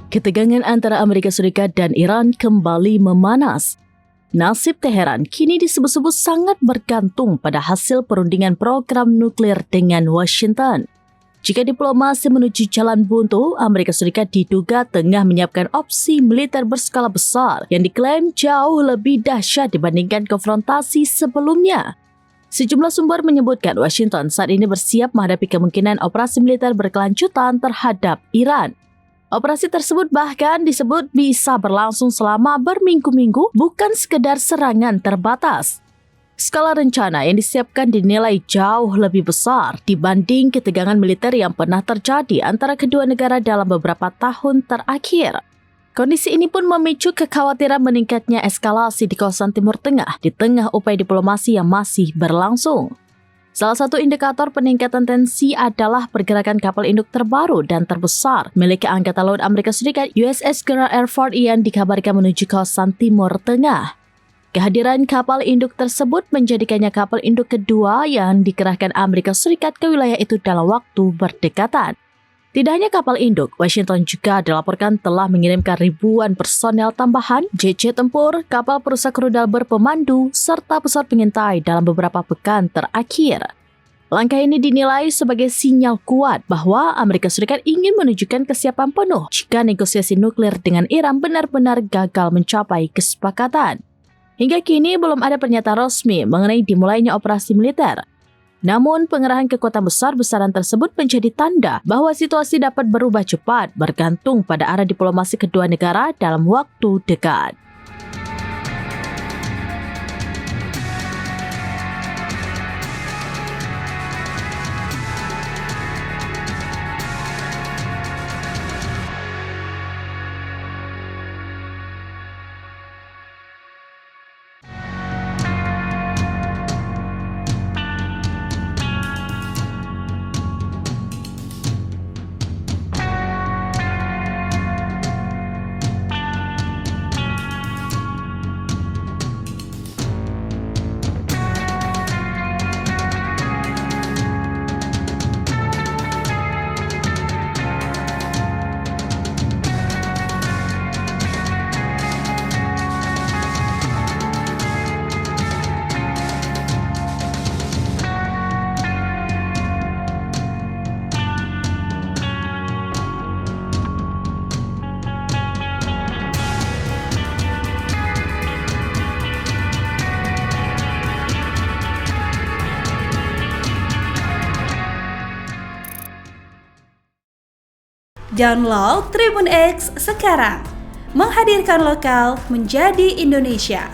Ketegangan antara Amerika Serikat dan Iran kembali memanas. Nasib Teheran kini disebut-sebut sangat bergantung pada hasil perundingan program nuklir dengan Washington. Jika diplomasi menuju jalan buntu, Amerika Serikat diduga tengah menyiapkan opsi militer berskala besar yang diklaim jauh lebih dahsyat dibandingkan konfrontasi sebelumnya. Sejumlah sumber menyebutkan Washington saat ini bersiap menghadapi kemungkinan operasi militer berkelanjutan terhadap Iran. Operasi tersebut bahkan disebut bisa berlangsung selama berminggu-minggu, bukan sekedar serangan terbatas. Skala rencana yang disiapkan dinilai jauh lebih besar dibanding ketegangan militer yang pernah terjadi antara kedua negara dalam beberapa tahun terakhir. Kondisi ini pun memicu kekhawatiran meningkatnya eskalasi di kawasan Timur Tengah di tengah upaya diplomasi yang masih berlangsung. Salah satu indikator peningkatan tensi adalah pergerakan kapal induk terbaru dan terbesar milik Angkatan Laut Amerika Serikat USS Gerald R. Ford yang dikabarkan menuju kawasan Timur Tengah. Kehadiran kapal induk tersebut menjadikannya kapal induk kedua yang dikerahkan Amerika Serikat ke wilayah itu dalam waktu berdekatan. Tidak hanya kapal induk, Washington juga dilaporkan telah mengirimkan ribuan personel tambahan, jet tempur, kapal perusak rudal berpemandu, serta pesawat pengintai dalam beberapa pekan terakhir. Langkah ini dinilai sebagai sinyal kuat bahwa Amerika Serikat ingin menunjukkan kesiapan penuh jika negosiasi nuklir dengan Iran benar-benar gagal mencapai kesepakatan. Hingga kini belum ada pernyataan resmi mengenai dimulainya operasi militer. Namun, pengerahan kekuatan besar-besaran tersebut menjadi tanda bahwa situasi dapat berubah cepat bergantung pada arah diplomasi kedua negara dalam waktu dekat. Download Tribun X sekarang, menghadirkan lokal menjadi Indonesia.